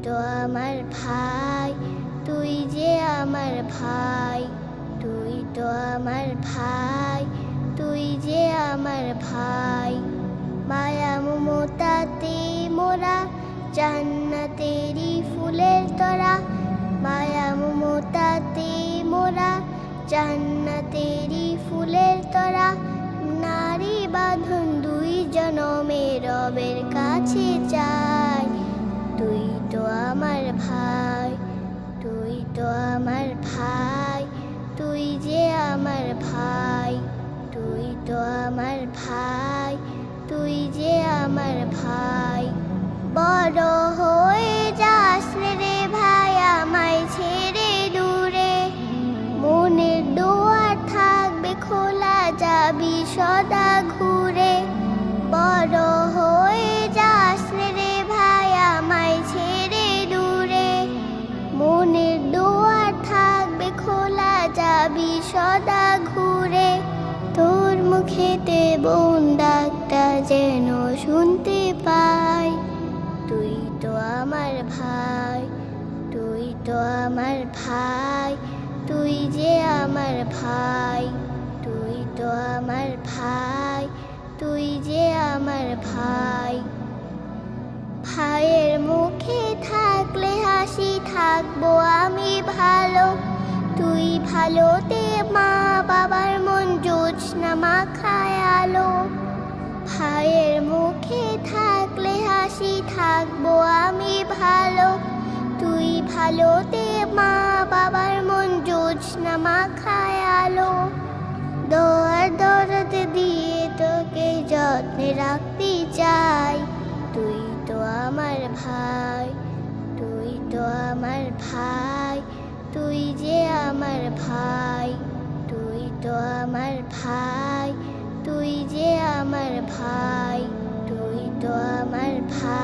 তো আমার ভাই, তুই যে আমার ভাই, তুই তো আমার ভাই, তুই যে আমার ভাই। মায়া মমতাতে মোরা জান্নাতেরই ফুলের তোরা, মায়া মমতাতে মোরা জান্নাতেরই ফুলের তোরা। নারী বাঁধন দুই জনমে রবের কাছে চাই, তুই তো আমার ভাই, তুই তো আমার ভাই, তুই যে আমার ভাই, তুই তো আমার ভাই, তুই যে আমার ভাই। বড় হয়ে যাস রে ভাই আমায় ছেড়ে দূরে, মনের দুয়ার থাকবে খোলা, যাবি সদা ঘুরে। বড় হয়ে যাস রে ভাই আমায় ছেড়ে দূরে, মনের দুয়ার থাকবে খোলা, যাবি সদা ঘুরে। তোর মুখেতে বোন ডাকটা যেন শুনতে পাই, তুই তো আমার ভাই, তুই তো আমার ভাই, তুই যে আমার ভাই, তুই তো আমার ভাই, তুই যে আমার ভাই। ভাইয়ের মুখে থাকলে হাসি, থাকবো আমি ভালো, তুই ভালোতে মা বাবার মন জোছনা মাখায় আলো। ভাইয়ের মুখে থাকলে হাসি, থাকবো আমি ভালো, তুই ভালোতে মা বাবার মন জোছনা মাখায় আলো। দোয়ার দরদ দিয়ে তোকে যত্নে রাখতে চাই, তুই তো আমার ভাই, তুই তো আমার ভাই, তুই যে আমার ভাই, তুই তো আমার ভাই, তুই যে আমার ভাই, তুই তো আমার ভাই।